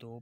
2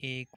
1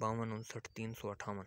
52 59 358۔